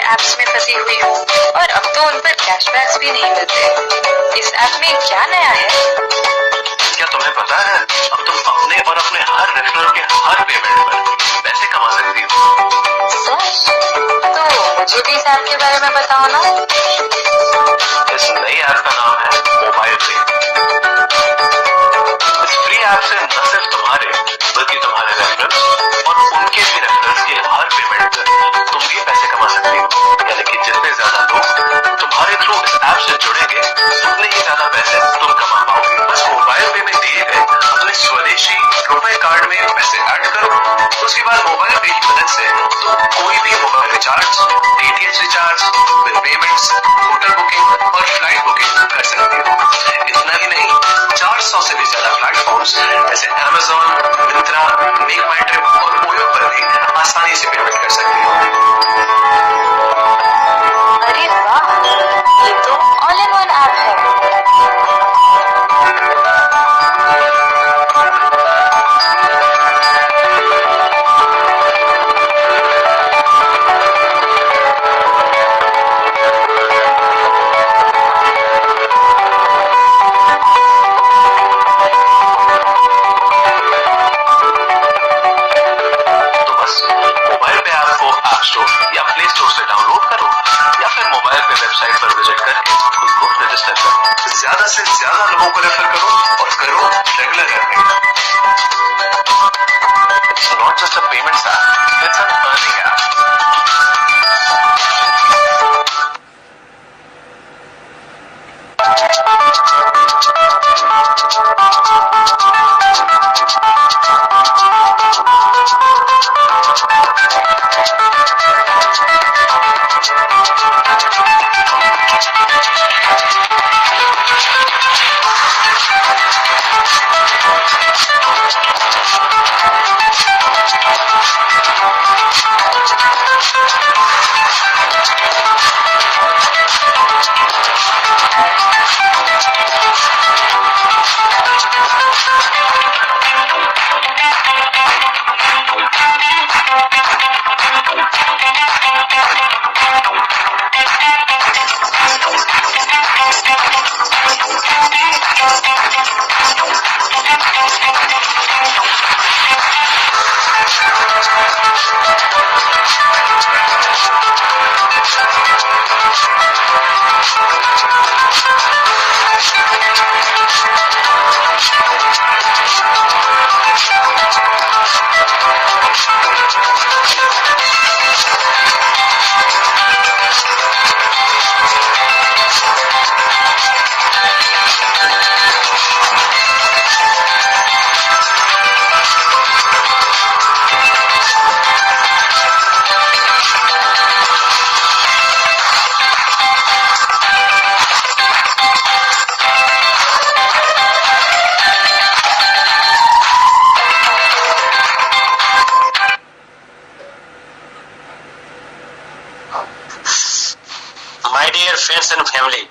Apps में फंसी हुई हूँ और अब तो उन पर कैशबैक्स भी नहीं मिलते। इस ऐप में क्या नया है? क्या तुम्हें पता है अब तुम अपने और अपने हर रेफरल के हर पेमेंट पर पैसे कमा सकती हो? सच? तो मुझे भी इस ऐप के बारे में बताओ ना। इस नई ऐप का नाम है मोबाइल पे। इस फ्री ऐप से न सिर्फ तुम्हारे बल्कि तुम्हारे रेफरल्स और उनके भी रेफरल्स के हर पेमेंट पर तुम भी पैसे कमा सकती हो। यानी कि जितने ज्यादा लोग तुम्हारे थ्रू इस ऐप से जुड़ेंगे उतने ही ज्यादा पैसे तुम कमा पाओगे। बस मोबाइल पे में दिए गए अपने स्वदेशी रुपए कार्ड में पैसे ऐड करो, उसके बाद मोबाइल पे की मदद से तुम कोई भी mobile recharge, DTH recharge, bill payments, hotel booking और फ्लाइट बुकिंग कर सकती हो। इतना ही नहीं, 400 से भी ज्यादा प्लेटफॉर्म्स जैसे Amazon, मिंत्रा, मेक माई ट्रिप और ओयो पर भी आसानी से पेमेंट कर सकते हो। अरे वाह, ये तो ऑल इन वन ऐप है। वेबसाइट पर विजिट करके खुद को रजिस्टर करो। ज्यादा से ज्यादा लोगों को रेफर करो और करो regular earning. It's not just a payments app, it's an earning app. My dear friends and family,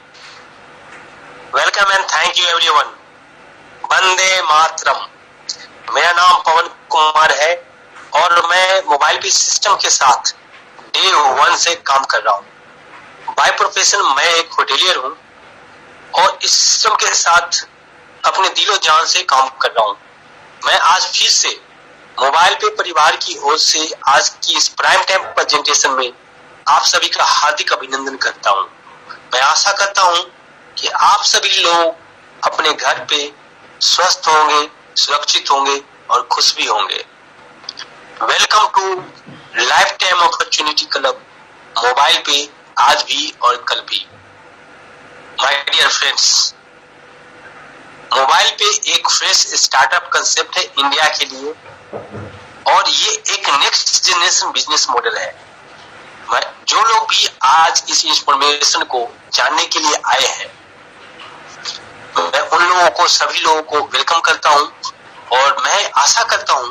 welcome and thank you everyone. Vande Mataram. मेरा नाम पवन कुमार है और मैं मोबाइल पे सिस्टम के साथ डे 1 से काम कर रहा हूँ। बाय प्रोफेशन मैं एक होटेलियर हूँ और इस सिस्टम के साथ अपने दिलो जान से काम कर रहा हूँ। मैं आज फिर से मोबाइल पे परिवार की ओर से आज की इस प्राइम टाइम प्रेजेंटेशन में आप सभी का हार्दिक अभिनंदन करता हूँ। मैं आशा करता हूँ कि आप सभी लोग अपने घर पे स्वस्थ होंगे, सुरक्षित होंगे और खुश भी होंगे। Welcome to life time opportunity club mobile पे आज भी और कल भी। माय डियर फ्रेंड्स, मोबाइल पे एक फ्रेश स्टार्टअप कंसेप्ट है इंडिया के लिए और ये एक नेक्स्ट जनरेशन बिजनेस मॉडल है। जो लोग भी आज इस इंफॉर्मेशन को जानने के लिए आए हैं, मैं उन लोगों को, सभी लोगों को वेलकम करता हूं और मैं आशा करता हूं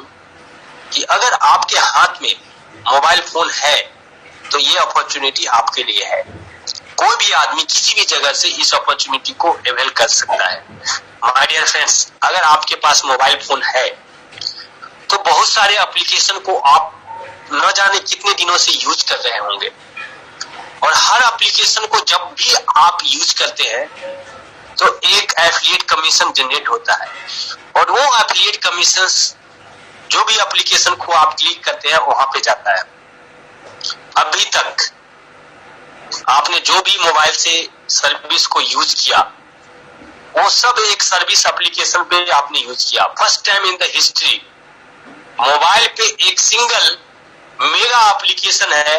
कि अगर आपके हाथ में मोबाइल फोन है तो ये अपॉर्चुनिटी आपके लिए है। कोई भी आदमी किसी भी जगह से इस अपॉर्चुनिटी को अवेल कर सकता है। माय डियर फ्रेंड्स, अगर आपके पास मोबाइल फोन है तो बहुत सारे एप्लीकेशन को आप न जाने कितने दिनों से यूज कर रहे होंगे। और हर एप्लीकेशन को जब भी आप यूज करते हैं तो एक एफिलिएट कमीशन जनरेट होता है, और वो एफिलिएट कमीशन जो भी एप्लीकेशन को आप क्लिक करते हैं वहां पे जाता है। अभी तक आपने जो भी मोबाइल से सर्विस को यूज किया वो सब एक सर्विस एप्लीकेशन पे आपने यूज किया। First time in the history mobile पे एक सिंगल मेगा एप्लीकेशन है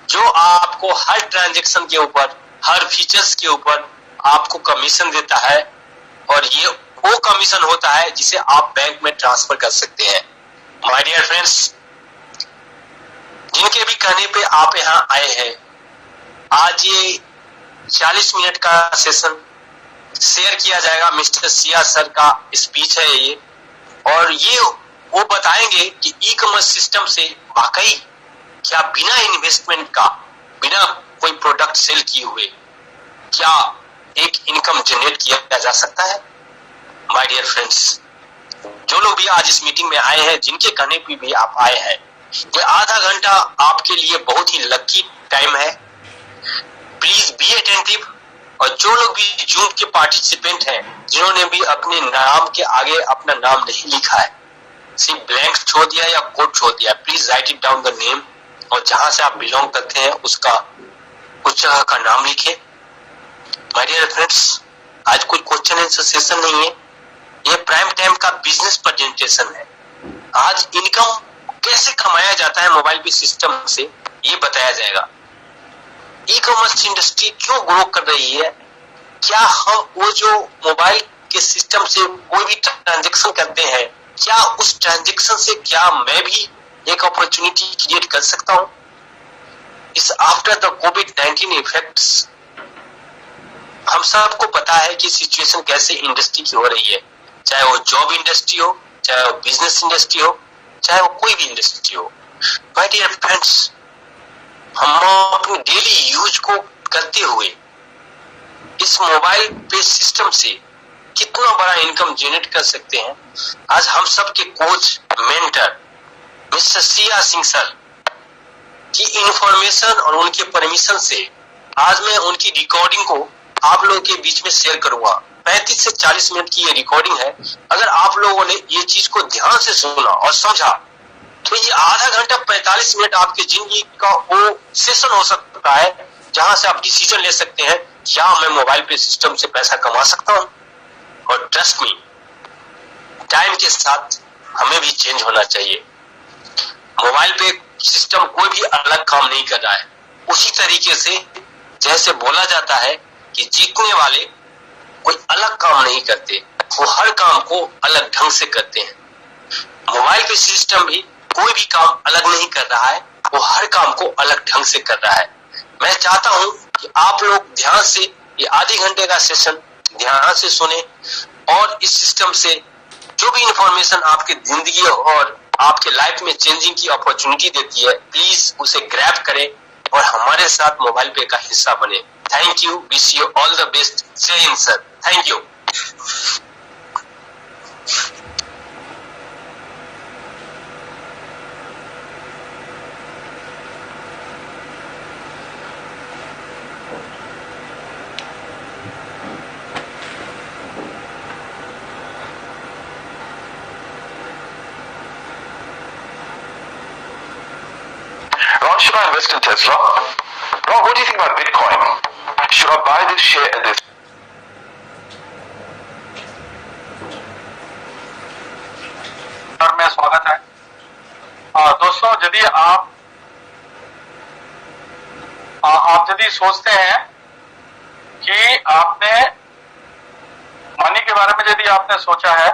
जो आपको हर ट्रांजैक्शन के ऊपर, हर फीचर्स के ऊपर आपको कमीशन देता है, और ये वो कमीशन होता है जिसे आप बैंक में ट्रांसफर कर सकते हैं। माय डियर फ्रेंड्स, जिनके भी कहने पे आप यहाँ आए हैं, आज ये 40 मिनट का सेशन शेयर किया जाएगा। मिस्टर सिया सर का स्पीच है ये, और ये वो बताएंगे कि ई कॉमर्स सिस्टम से वाकई क्या बिना इन्वेस्टमेंट का, बिना कोई प्रोडक्ट सेल किए हुए क्या एक इनकम जनरेट किया जा सकता है। माय डियर फ्रेंड्स, जो लोग भी आज इस मीटिंग में आए हैं, जिनके कहने पे भी आप आए हैं, ये आधा घंटा आपके लिए बहुत ही लकी टाइम है। Please be attentive. और जो लोग भी जूम के पार्टिसिपेंट हैं, जिन्होंने भी अपने नाम के आगे अपना नाम नहीं लिखा है, सिर्फ ब्लैंक छोड़ दिया या कोड छोड़ दिया, please right it down the name, और जहां से आप बिलोंग करते हैं उसका उस जगह का नाम लिखें। माय डियर फ्रेंड्स, आज कोई क्वेश्चन आंसर सेशन नहीं है, ये प्राइम टाइम का बिजनेस प्रेजेंटेशन है। आज इनकम कैसे कमाया जाता है मोबाइल पे सिस्टम से, ये बताया जाएगा। ई कॉमर्स इंडस्ट्री क्यों ग्रो कर रही है, क्या हम वो जो मोबाइल के सिस्टम से कोई भी ट्रांजैक्शन करते हैं, क्या उस ट्रांजैक्शन से क्या मैं भी एक अपॉर्चुनिटी क्रिएट कर सकता हूं। इस आफ्टर द कोविड-19 इफेक्ट्स हम सबको पता है कि सिचुएशन कैसे इंडस्ट्री की हो रही है, चाहे वो जॉब इंडस्ट्री हो, चाहे वो बिजनेस इंडस्ट्री हो, चाहे वो कोई भी इंडस्ट्री हो। माय डियर फ्रेंड्स, हम अपने डेली यूज को करते हुए इस मोबाइल पे सिस्टम से कितना बड़ा इनकम जनरेट कर सकते हैं। आज हम सब के coach, mentor mister Siya Singh sir की इंफॉर्मेशन और उनके परमिशन से आज मैं उनकी रिकॉर्डिंग को आप लोगों के बीच में शेयर करूंगा। 35 से 40 मिनट की ये रिकॉर्डिंग है। अगर आप लोगों ने ये चीज को ध्यान से सुना और समझा तो ये आधा घंटा 45 मिनट आपकी जिंदगी का वो सेशन हो सकता है जहां से आप डिसीजन ले सकते हैं, क्या मैं मोबाइल पे सिस्टम से पैसा कमा सकता हूं। और ट्रस्ट मी, टाइम के साथ हमें भी चेंज होना चाहिए। मोबाइल पे सिस्टम कोई भी अलग काम नहीं कर रहा है। उसी तरीके से जैसे बोला जाता है कि जीतने वाले कोई अलग काम नहीं करते, वो हर काम को अलग ढंग से करते हैं। मोबाइल पे सिस्टम भी कोई भी काम अलग नहीं कर रहा है, वो हर काम को अलग ढंग से कर रहा है। मैं चाहता हूं कि आप लोग ध्यान से ये आधे घंटे का सेशन ध्यान से सुने, और इस सिस्टम से जो भी इंफॉर्मेशन आपकी जिंदगी और आपके लाइफ में चेंजिंग की अपॉर्चुनिटी देती है, प्लीज उसे ग्रैब करें और हमारे साथ मोबाइल पे का हिस्सा बने। Thank you, wish you all the best. जय हिंद sir, thank you. Should I invest in Tesla? Ron, what do you think about Bitcoin? Should I buy this share at this? में स्वागत है। दोस्तों, यदि आप यदि सोचते हैं कि आपने मनी के बारे में, यदि आपने सोचा है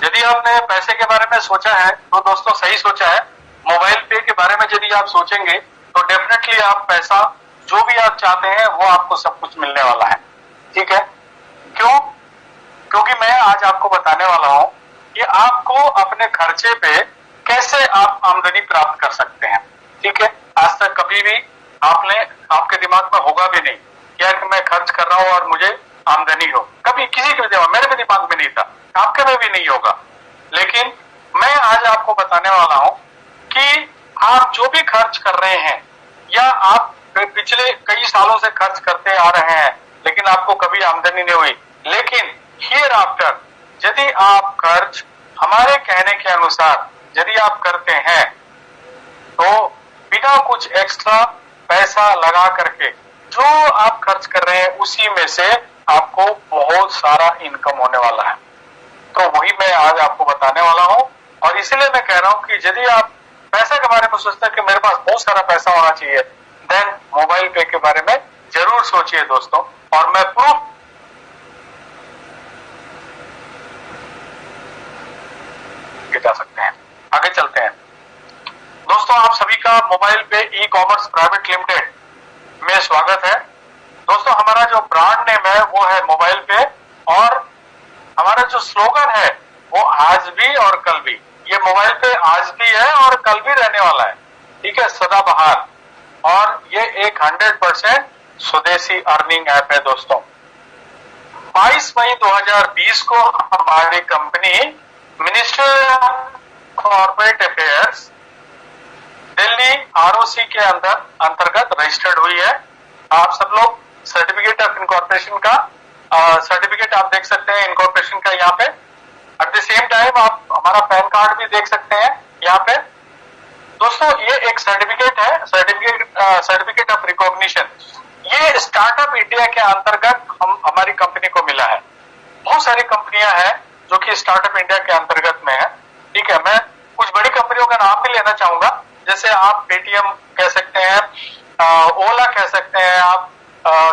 यदि आपने पैसे के बारे में सोचा है तो दोस्तों सही सोचा है। मोबाइल पे के बारे में यदि आप सोचेंगे तो डेफिनेटली आप पैसा जो भी आप चाहते हैं वो आपको सब कुछ मिलने वाला है। ठीक है, क्यों? क्योंकि मैं आज आपको बताने वाला हूं कि आपको अपने खर्चे पे कैसे आप आमदनी प्राप्त कर सकते हैं। ठीक है, आज तक कभी भी आपके दिमाग में होगा भी नहीं या कि मैं खर्च कर रहा हूं और मुझे आमदनी हो। कभी किसी के भी दिमाग, मेरे भी दिमाग में नहीं था, आपके में भी नहीं होगा। लेकिन मैं आज आपको बताने वाला हूं कि आप जो भी खर्च कर रहे हैं या आप पिछले कई सालों से खर्च करते आ रहे हैं लेकिन आपको कभी आमदनी नहीं हुई, लेकिन हियर आफ्टर यदि आप खर्च हमारे कहने के अनुसार यदि आप करते हैं तो बिना कुछ एक्स्ट्रा पैसा लगा करके जो आप खर्च कर रहे हैं उसी में से आपको बहुत सारा इनकम होने वाला है। तो वही मैं आज आपको बताने वाला हूं और इसीलिए मैं कह रहा हूं कि यदि आप पैसे के बारे में सोचते हैं कि मेरे पास बहुत सारा पैसा होना चाहिए, देन मोबाइल पे के बारे में जरूर सोचिए दोस्तों। और मैं प्रूफ जा सकते हैं। आगे चलते हैं दोस्तों, आप सभी का मोबाइल पे ई कॉमर्स प्राइवेट लिमिटेड में स्वागत है। दोस्तों हमारा जो ब्रांड नेम है वो है मोबाइल पे और हमारा जो स्लोगन है वो आज भी और कल भी, ये मोबाइल पे आज भी है और कल भी रहने वाला है, ठीक है, सदाबहार। और ये एक 100% स्वदेशी अर्निंग ऐप है दोस्तों। 22 मई 2020 को हमारी company ministry of corporate affairs Delhi ROC के अंतर्गत रजिस्टर्ड हुई है। आप सब लोग सर्टिफिकेट ऑफ इनकॉर्पोरेशन का सर्टिफिकेट आप देख सकते हैं इनकॉर्पोरेशन का यहाँ पे। एट द सेम टाइम आप हमारा पैन कार्ड भी देख सकते हैं यहाँ पे। दोस्तों ये एक सर्टिफिकेट है, सर्टिफिकेट ऑफ रिकॉग्निशन। ये स्टार्टअप इंडिया के अंतर्गत हमारी कंपनी को मिला है। बहुत सारी कंपनियां हैं जो कि स्टार्टअप इंडिया के अंतर्गत में है, ठीक है। मैं कुछ बड़ी कंपनियों का नाम भी लेना चाहूंगा, जैसे आप पेटीएम कह सकते हैं, ओला कह सकते हैं, आप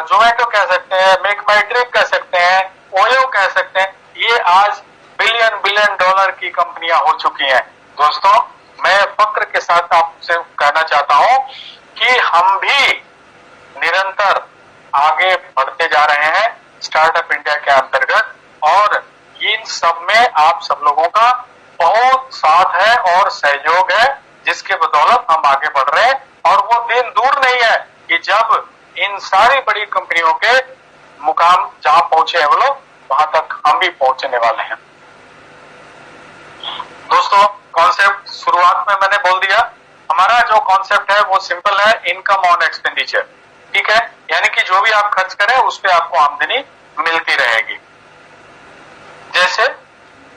जोमेटो कह सकते हैं, मेक माई ट्रिप कह सकते हैं, ओयो कह सकते हैं। ये आज बिलियन डॉलर की कंपनियां हो चुकी हैं। दोस्तों मैं फक्र के साथ आपसे कहना चाहता हूं कि हम भी निरंतर आगे बढ़ते जा रहे हैं स्टार्टअप इंडिया के अंतर्गत और इन सब में आप सब लोगों का बहुत साथ है और सहयोग है, जिसके बदौलत हम आगे बढ़ रहे हैं। और वो दिन दूर नहीं है कि जब इन सारी बड़ी कंपनियों के मुकाम जहां पहुंचे हैं वो लोग, वहां तक हम भी पहुंचने वाले हैं। दोस्तों कॉन्सेप्ट शुरुआत में मैंने बोल दिया, हमारा जो कॉन्सेप्ट है वो सिंपल है, इनकम ऑन एक्सपेंडिचर, ठीक है। यानी कि जो भी आप खर्च करें उस पर आपको आमदनी मिलती रहेगी। जैसे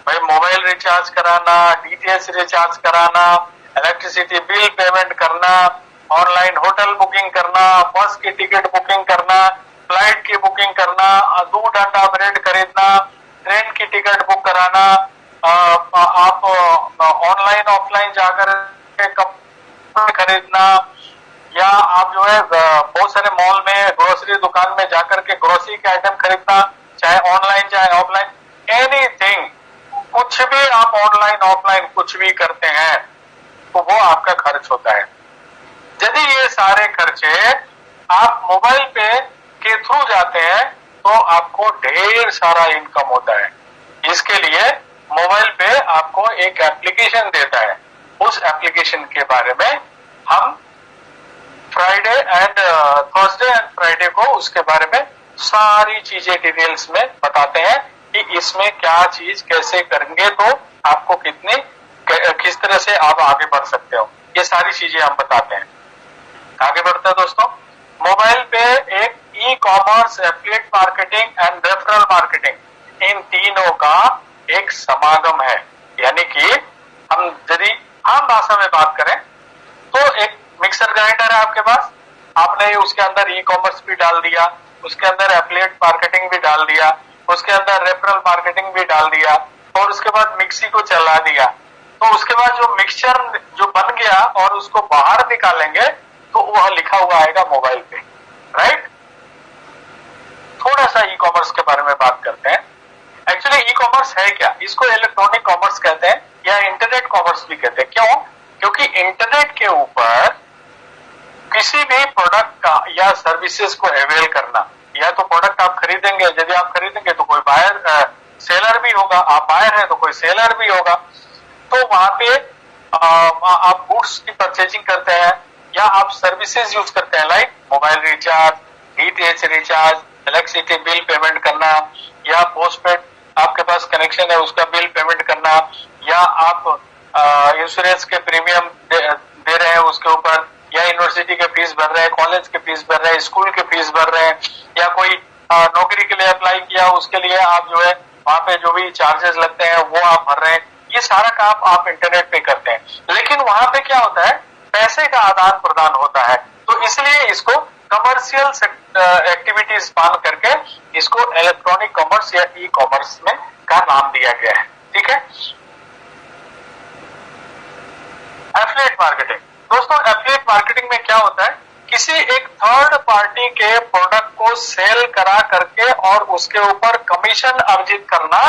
भाई मोबाइल रिचार्ज कराना, डीटीएच रिचार्ज कराना, इलेक्ट्रिसिटी बिल पेमेंट करना, ऑनलाइन होटल बुकिंग करना, बस की टिकट बुकिंग करना, फ्लाइट की बुकिंग करना, दूध अंडा ब्रेड खरीदना, ट्रेन की टिकट बुक कराना, आप ऑनलाइन ऑफलाइन जाकर कपड़े खरीदना, या आप जो है बहुत सारे मॉल में ग्रोसरी दुकान में जाकर के ग्रोसरी के आइटम खरीदना, चाहे ऑनलाइन चाहे ऑफलाइन, एनीथिंग, कुछ भी आप ऑनलाइन ऑफलाइन कुछ भी करते हैं तो वो आपका खर्च होता है। यदि ये सारे खर्चे आप मोबाइल पे के थ्रू जाते हैं तो आपको ढेर सारा इनकम होता है। इसके लिए मोबाइल पे आपको एक एप्लीकेशन देता है, उस एप्लीकेशन के बारे में हम Friday and Thursday and Friday को उसके बारे में सारी चीजें डिटेल्स में बताते हैं कि इसमें क्या चीज कैसे करेंगे तो आपको किस तरह से आप आगे बढ़ सकते हो, ये सारी चीजें हम बताते हैं। आगे बढ़ते हैं दोस्तों, मोबाइल पे एक e commerce, affiliate marketing and referral marketing, इन तीनों का एक समागम है। यानी कि हम यदि आम भाषा में बात करें तो एक मिक्सर ग्राइंडर है आपके पास, आपने उसके अंदर ई कॉमर्स भी डाल दिया, उसके अंदर एफिलिएट मार्केटिंग भी डाल दिया, उसके अंदर रेफरल मार्केटिंग भी डाल दिया और उसके बाद मिक्सी को चला दिया। तो उसके बाद जो मिक्सचर जो बन गया और उसको बाहर निकालेंगे तो वह लिखा हुआ आएगा मोबाइल पे, राइट। थोड़ा सा ई कॉमर्स के बारे में बात करते हैं। एक्चुअली ई कॉमर्स है क्या? इसको इलेक्ट्रॉनिक कॉमर्स कहते हैं या इंटरनेट कॉमर्स भी कहते हैं। क्यों? क्योंकि इंटरनेट के ऊपर किसी भी प्रोडक्ट का या सर्विसेज को अवेल करना, या तो प्रोडक्ट आप खरीदेंगे, यदि आप खरीदेंगे तो कोई बायर सेलर भी होगा, आप बायर हैं तो कोई सेलर भी होगा। तो वहां पे आप गुड्स की परचेजिंग करते हैं या आप सर्विसेज यूज करते हैं, like mobile recharge, DTH recharge, electricity bill payment करना, या पोस्टपेड आपके पास कनेक्शन है उसका बिल पेमेंट करना, या आप इंश्योरेंस के प्रीमियम दे रहे हैं उसके ऊपर, या यूनिवर्सिटी के फीस भर रहे हैं, कॉलेज के फीस भर रहे हैं, स्कूल के फीस भर रहे हैं, या कोई नौकरी के लिए अप्लाई किया उसके लिए आप जो है वहां पे जो भी चार्जेस लगते हैं वो आप भर रहे हैं। ये सारा काम आप इंटरनेट पे करते हैं, लेकिन वहां पे क्या होता है, पैसे का आदान प्रदान होता है। तो इसलिए इसको कमर्शियल एक्टिविटीज मान करके इसको इलेक्ट्रॉनिक कॉमर्स या ई कॉमर्स में का नाम दिया गया है। ठीक है। एफिलिएट मार्केटिंग, दोस्तों एफिलिएट मार्केटिंग में क्या होता है, किसी एक थर्ड पार्टी के प्रोडक्ट को सेल करा करके और उसके ऊपर कमीशन अर्जित करना,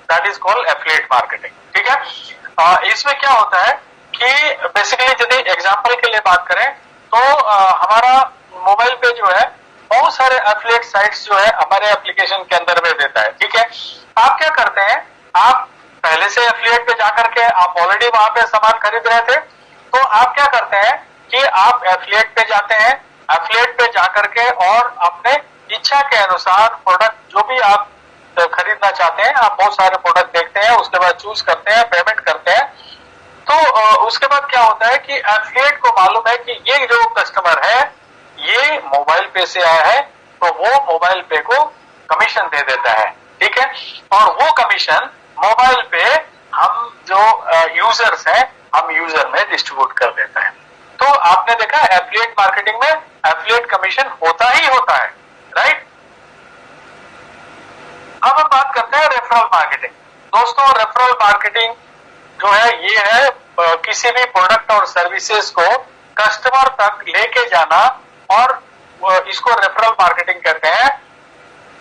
that is called affiliate marketing. ठीक है। इसमें क्या होता है कि बेसिकली यदि एग्जांपल के लिए बात करें तो हमारा मोबाइल पे जो है बहुत सारे एफिलिएट साइट्स जो है हमारे एप्लीकेशन के अंदर में देता है। ठीक है। आप क्या करते हैं, आप पहले से एफिलिएट पे जाकर के आप ऑलरेडी वहां पे सामान खरीद रहे थे, तो आप क्या करते हैं कि आप एफिलिएट पे जाते हैं, एफिलिएट पे जाकर के और अपने इच्छा के अनुसार प्रोडक्ट जो भी आप खरीदना चाहते हैं, आप बहुत सारे प्रोडक्ट देखते हैं, उसके बाद चूज करते हैं, पेमेंट करते हैं। तो उसके बाद क्या होता है कि एफिलिएट को मालूम है कि ये जो कस्टमर है ये मोबाइल पे से आया है, तो वो मोबाइल पे को कमीशन दे देता है। ठीक है। और वो कमीशन मोबाइल पे हम जो यूजर्स हैं हम यूजर में डिस्ट्रीब्यूट कर देता है। तो आपने देखा एफिलिएट मार्केटिंग में एफिलिएट कमीशन होता ही होता है, राइट। अब हम बात करते हैं रेफरल मार्केटिंग। दोस्तों रेफरल मार्केटिंग जो है ये है किसी भी प्रोडक्ट और सर्विसेज को कस्टमर तक लेके जाना, और इसको रेफरल मार्केटिंग कहते हैं।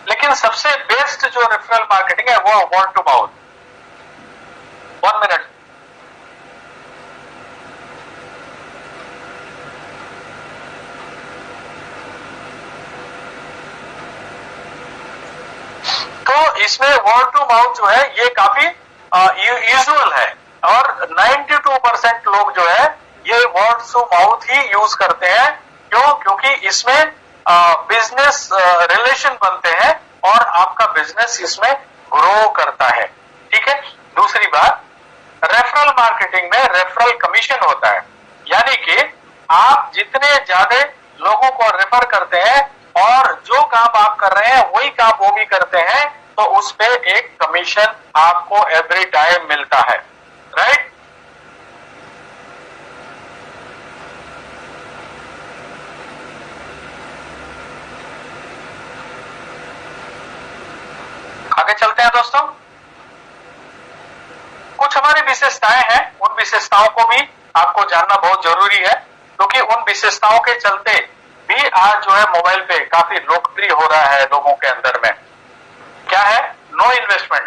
लेकिन सबसे बेस्ट जो रेफरल मार्केटिंग है वो वर्ड टू माउथ। 1 मिनट। तो इसमें वर्ड टू माउथ जो है ये काफी यूजुअल है, और 92% लोग जो है ये वर्ड टू माउथ ही यूज करते हैं। क्यों? क्योंकि इसमें बिजनेस रिलेशन बनते हैं और आपका बिजनेस इसमें ग्रो करता है। ठीक है। दूसरी बात, रेफरल मार्केटिंग में रेफरल कमीशन होता है, यानी कि आप जितने ज्यादा लोगों को रेफर करते हैं और जो काम आप कर रहे हैं वही काम वो भी करते हैं, तो उस पे एक कमीशन आपको एवरी टाइम मिलता है, राइट। आगे चलते हैं दोस्तों। कुछ हमारी विशेषताएं हैं, उन विशेषताओं को भी आपको जानना बहुत जरूरी है, क्योंकि उन विशेषताओं के चलते भी आज जो है मोबाइल पे काफी लोकप्रिय हो रहा है लोगों के अंदर में। क्या है? No investment.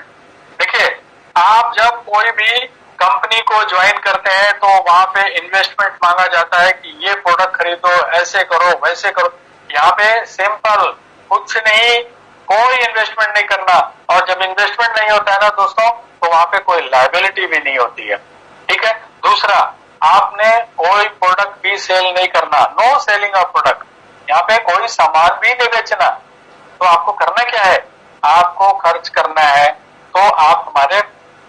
देखिए, आप जब कोई भी कंपनी को ज्वाइन करते हैं तो वहां पे इन्वेस्टमेंट मांगा जाता है कि ये प्रोडक्ट खरीदो, ऐसे करो, वैसे करो। यहाँ पे सिंपल, कुछ नहीं, कोई इन्वेस्टमेंट नहीं करना। और जब इन्वेस्टमेंट नहीं होता है ना दोस्तों, तो वहां पे कोई लायबिलिटी भी नहीं होती है। ठीक है। दूसरा, आपने कोई प्रोडक्ट भी सेल नहीं करना, नो सेलिंग ऑफ प्रोडक्ट। यहाँ पे कोई सामान भी नहीं बेचना। तो आपको करना क्या है? आपको खर्च करना है, तो आप हमारे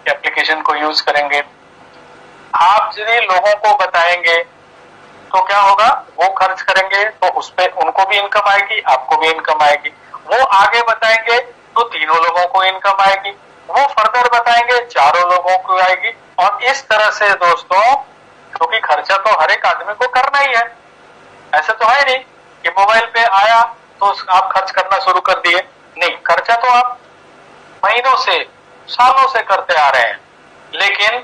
एप्लीकेशन को यूज करेंगे। आप यदि लोगों को बताएंगे तो क्या होगा? वो खर्च करेंगे तो उस पे उनको भी इनकम आएगी, आपको भी इनकम आएगी। वो आगे बताएंगे तो 3 लोगों को इनकम आएगी, वो फर्दर बताएंगे 4 लोगों को आएगी। और इस तरह से दोस्तों, क्योंकि खर्चा तो हर एक आदमी को करना ही है, ऐसा तो है नहीं कि मोबाइल पे आया तो आप खर्च करना शुरू कर दिए। नहीं, खर्चा तो आप महीनों से, सालों से करते आ रहे हैं। लेकिन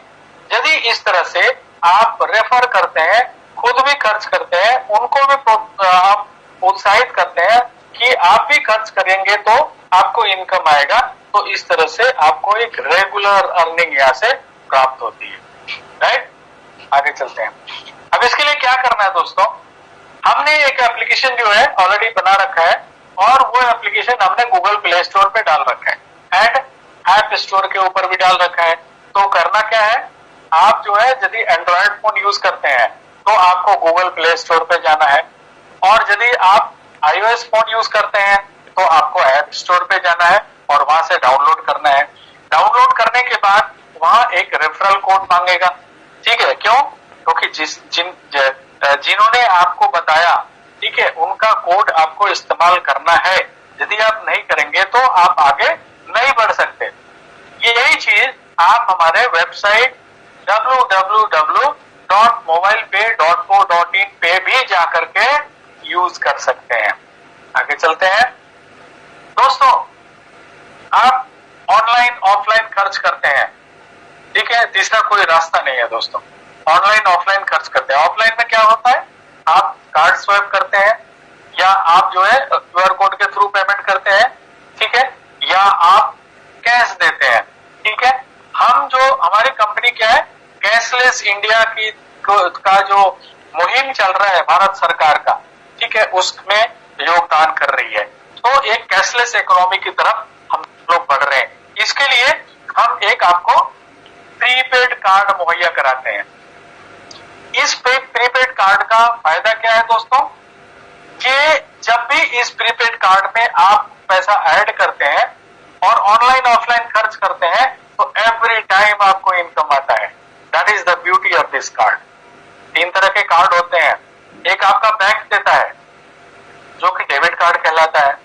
यदि इस तरह से आप रेफर करते हैं, खुद भी खर्च करते हैं, उनको भी आप उत्साहित करते हैं कि आप भी खर्च करेंगे तो आपको इनकम आएगा, तो इस तरह से आपको एक रेगुलर अर्निंग यहाँ से प्राप्त होती है, राइट। आगे चलते हैं। अब इसके लिए क्या करना है दोस्तों? हमने एक एप्लीकेशन जो है ऑलरेडी बना रखा है, और वो एप्लीकेशन हमने गूगल प्ले स्टोर पे डाल रखा है एंड ऐप स्टोर के ऊपर भी डाल रखा है। तो करना क्या है? आप जो है यदि एंड्रॉयड फोन यूज करते हैं तो आपको गूगल प्ले स्टोर पे जाना है, और यदि आप iOS फोन यूज करते हैं तो आपको ऐप स्टोर पे जाना है और वहां से डाउनलोड करना है। डाउनलोड करने के बाद वहां एक रेफरल कोड मांगेगा, ठीक है, क्यों? क्योंकि जिन्होंने आपको बताया, ठीक है, उनका कोड आपको इस्तेमाल करना है। यदि आप नहीं करेंगे तो आप आगे नहीं बढ़ सकते। यही चीज आप हमारे वेबसाइट www.mobilepay.co.in पे भी जाकर के यूज कर सकते हैं। आगे चलते हैं दोस्तों। आप ऑनलाइन ऑफलाइन खर्च करते हैं, ठीक है, तीसरा कोई रास्ता नहीं है दोस्तों। ऑनलाइन ऑफलाइन खर्च करते हैं। ऑफलाइन में क्या होता है, आप कार्ड स्वैप करते हैं या आप जो है क्यूआर कोड के थ्रू पेमेंट करते हैं, ठीक है, या आप कैश देते हैं, ठीक है। हम जो हमारी कंपनी क्या है, कैशलेस इंडिया की का जो मुहिम चल रहा है भारत सरकार का, ठीक है, उसमें योगदान कर रही है। तो एक कैशलेस इकोनॉमी की तरफ हम लोग बढ़ रहे हैं। इसके लिए हम एक आपको प्रीपेड कार्ड मुहैया कराते हैं। इस प्रीपेड कार्ड का फायदा क्या है दोस्तों, कि जब भी इस प्रीपेड कार्ड में आप पैसा ऐड करते हैं और ऑनलाइन ऑफलाइन खर्च करते हैं तो एवरी टाइम आपको इनकम आता है। That is the beauty of this card. 3 तरह के कार्ड होते हैं। एक आपका बैंक देता है जो कि डेबिट कार्ड कहलाता है।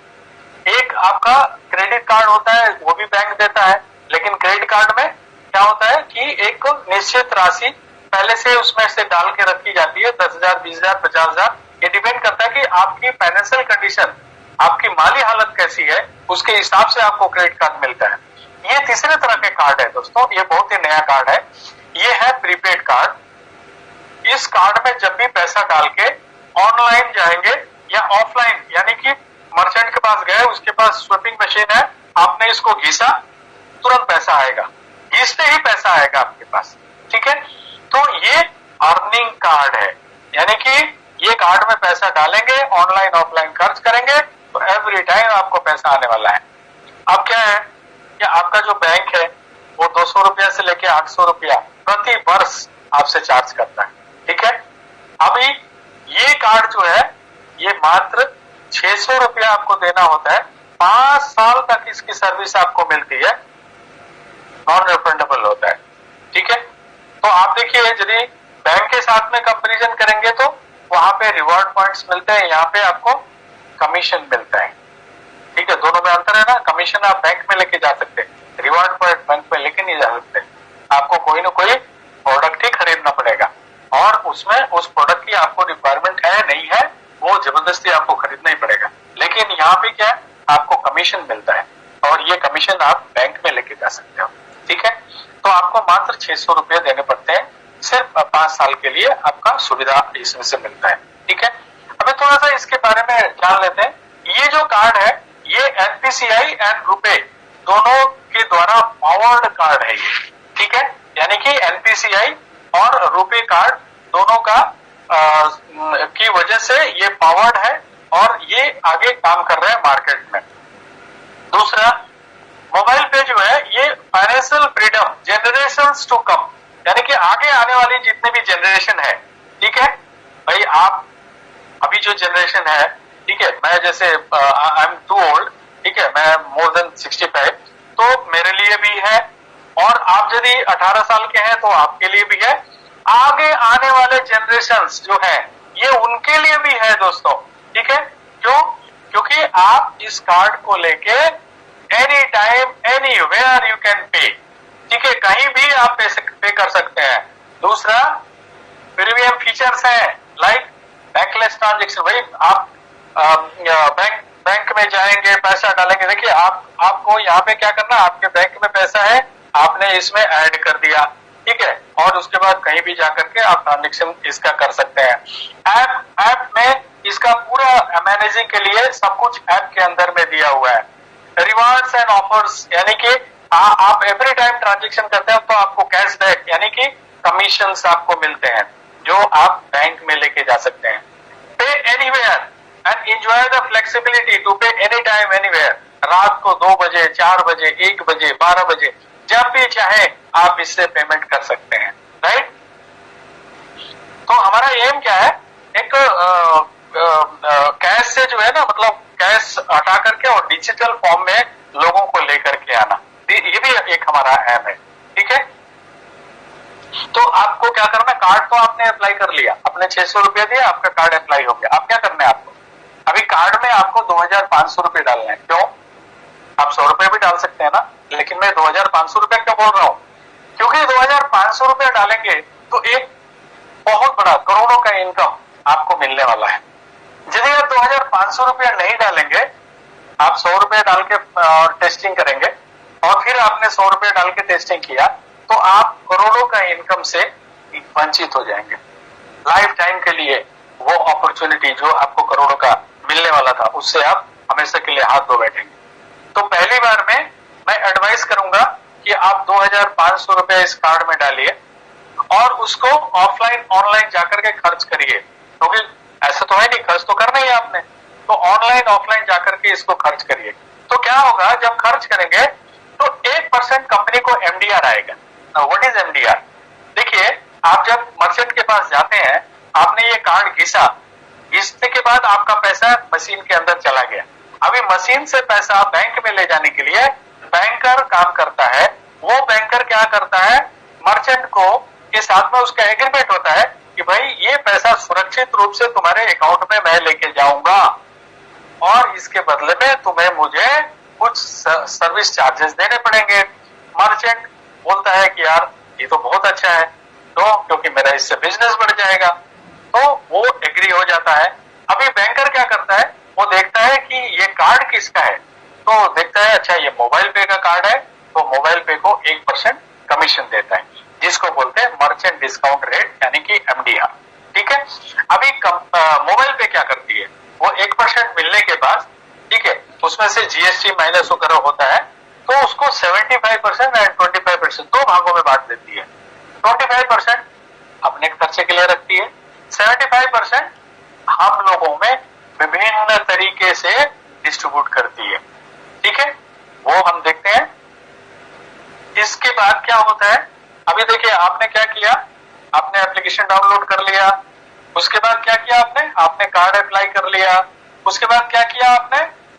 एक आपका क्रेडिट कार्ड होता है, वो भी बैंक देता है, लेकिन क्रेडिट कार्ड में क्या होता है कि एक निश्चित राशि पहले से उसमें से डाल के रखी जाती है, 10,000, 20,000, 50,000, ये डिपेंड करता है कि आपकी फाइनेंशियल कंडीशन, आपकी माली हालत कैसी है, उसके हिसाब से आपको क्रेडिट कार्ड मिलता है। ये तीसरे तरह के कार्ड है दोस्तों, ये बहुत ही नया कार्ड है, ये है प्रीपेड कार्ड। इस कार्ड में जब भी पैसा डाल के ऑनलाइन जाएंगे या ऑफलाइन, यानी कि मर्चेंट के पास गए, उसके पास स्विपिंग मशीन है, आपने इसको घिसा, तुरंत पैसा आएगा, घिसते ही पैसा आएगा आपके पास, ठीक है। तो ये अर्निंग कार्ड है, यानी कि ये कार्ड में पैसा डालेंगे, ऑनलाइन ऑफलाइन खर्च करेंगे तो एवरी टाइम आपको पैसा आने वाला है। अब क्या है कि आपका जो बैंक है वो 200 रुपया से लेके 800 रुपया प्रति वर्ष आपसे चार्ज करता है, ठीक है। अभी ये कार्ड जो है ये मात्र 600 रुपया आपको देना होता है। 5 साल तक इसकी सर्विस आपको मिलती है, नॉन रिफंडेबल होता है, ठीक है। तो आप देखिए, यदि बैंक के साथ में कंपैरिजन करेंगे तो वहां पे रिवॉर्ड पॉइंट्स मिलते हैं, यहाँ पे आपको कमीशन मिलता है, ठीक है। दोनों में अंतर है ना, कमीशन आप बैंक में लेके जा सकते हैं, रिवॉर्ड पॉइंट बैंक में लेके नहीं जा सकते। आपको कोई ना कोई प्रोडक्ट ही खरीदना पड़ेगा और उसमें उस प्रोडक्ट की आपको रिक्वायरमेंट है नहीं है, वो जबरदस्ती आपको खरीदना ही पड़ेगा। लेकिन यहाँ पे क्या है, आपको कमीशन मिलता है और ये कमीशन आप बैंक में लेके जा सकते हो, ठीक है। तो आपको मात्र 600 रुपये देने पड़ते हैं, सिर्फ 5 साल के लिए आपका सुविधा इसमें से मिलता है, ठीक है। अभी थोड़ा सा इसके बारे में जान लेते हैं। ये जो कार्ड है ये एनपीसीआई एंड रुपे दोनों के द्वारा पावर्ड कार्ड है ये, ठीक है। यानी कि एनपीसीआई और रुपे कार्ड दोनों का की वजह से ये पावर्ड है और ये आगे काम कर रहे हैं मार्केट में। दूसरा, मोबाइल पे जो है ये financial freedom generations to come, यानी कि आगे आने वाली जितने भी जनरेशन है, ठीक है भाई, आप अभी जो जनरेशन है, ठीक है, मैं जैसे आई एम टू ओल्ड, ठीक है, मैं मोर देन 65, तो मेरे लिए भी है, और आप यदि 18 साल के हैं तो आपके लिए भी है। आगे आने वाले जनरेशंस जो है ये उनके लिए भी है दोस्तों, ठीक है। क्यों? क्योंकि आप इस कार्ड को लेके any time anywhere you can pay, ठीक है, कहीं भी आप पे कर सकते हैं। दूसरा, प्रीमियम फीचर्स है लाइक बैंकलेस ट्रांजेक्शन। भाई आप बैंक में जाएंगे, पैसा डालेंगे, देखिए आपको यहाँ पे क्या करना, आपके बैंक में पैसा है, आपने इसमें ऐड कर दिया, ठीक है, और उसके बाद कहीं भी जाकर के आप ट्रांजेक्शन इसका कर सकते हैं। ऐप में इसका पूरा मैनेजिंग के लिए सब कुछ ऐप के अंदर में दिया हुआ है। रिवार्ड्स एंड ऑफर्स, यानी कि आप एवरी टाइम ट्रांजेक्शन करते हैं तो आपको कैशबैक यानी कि कमीशन आपको मिलते हैं जो आप बैंक में लेके जा सकते हैं। Pay anywhere and enjoy the flexibility to pay any time anywhere. रात को 2 बजे, 4 बजे, 1 बजे, 12 बजे, जब भी चाहे आप इससे पेमेंट कर सकते हैं, राइट। तो हमारा एम क्या है, एक कैश से जो है ना, मतलब कैश हटा करके और डिजिटल फॉर्म में लोगों को लेकर के आना, ये भी एक हमारा एम है। ठीक है, तो आपको क्या करना, कार्ड तो आपने अप्लाई कर लिया, अपने 600 रुपया दिया, आपका कार्ड अप्लाई हो गया। अब क्या करना है आपको, अभी कार्ड में आपको 2500 रुपये डालना है। क्यों? आप 100 रुपये भी डाल सकते हैं ना, लेकिन मैं 2500 रुपये क्यों बोल रहा हूं, क्योंकि 2500 रुपया डालेंगे तो एक बहुत बड़ा करोड़ों का इनकम आपको मिलने वाला है। यदि आप 2500 रुपया नहीं डालेंगे, आप 100 रुपये डाल के टेस्टिंग करेंगे और फिर आपने 100 रुपये डाल के टेस्टिंग किया, तो आप करोड़ों का इनकम से वंचित हो जाएंगे। लाइफ टाइम के लिए वो अपॉर्चुनिटी जो आपको करोड़ों का मिलने वाला था, उससे आप हमेशा के लिए हाथ धो बैठेंगे। तो पहली बार में मैं एडवाइस करूंगा कि आप 2500 रुपए इस कार्ड में डालिए और उसको ऑफलाइन ऑनलाइन जाकर के खर्च करिए, क्योंकि ऐसा तो है नहीं, खर्च तो करना ही है आपने, तो ऑनलाइन ऑफलाइन जाकर के इसको खर्च करिए। तो क्या होगा, जब खर्च करेंगे तो 1% कंपनी को एमडीआर आएगा। What is MDR? देखिए, आप जब मर्चेंट के पास जाते हैं, आपने ये कार्ड घिसा, घिसने के बाद आपका पैसा मशीन के अंदर चला गया। अभी मशीन से पैसा बैंक में ले जाने के लिए बैंकर काम करता है। वो बैंकर क्या करता है, मर्चेंट को के साथ में उसका एग्रीमेंट होता है कि भाई ये पैसा सुरक्षित रूप से तुम्हारे अकाउंट में मैं लेके जाऊंगा और इसके बदले में तुम्हें मुझे कुछ सर्विस चार्जेस देने पड़ेंगे। मर्चेंट बोलता है कि यार ये तो बहुत अच्छा है, तो क्योंकि मेरा इससे बिजनेस बढ़ जाएगा, तो वो एग्री हो जाता है। अभी बैंकर क्या करता है, वो देखता है कि ये कार्ड किसका है, तो देखता है अच्छा ये मोबाइल पे का कार्ड है, तो मोबाइल पे को 1% कमीशन देता है, जिसको बोलते हैं मर्चेंट डिस्काउंट रेट, यानी कि एमडीआर। ठीक है, अभी मोबाइल पे क्या करती है, वो 1% मिलने के बाद, ठीक है, उसमें से जीएसटी माइनस वगैरह होता है, तो उसको 75% एंड 25% दो भागों में बांट देती है। 25% अपने खर्चे के लिए रखती है, 75% हम लोगों में विभिन्न तरीके से डिस्ट्रीब्यूट करती है। ठीक है, वो हम देखते हैं। इसके बाद क्या होता है, अभी देखिए आपने क्या किया, आपने एप्लीकेशन डाउनलोड कर लिया, उसके बाद क्या किया आपने कार्ड अप्लाई कर लिया, उसके बाद क्या किया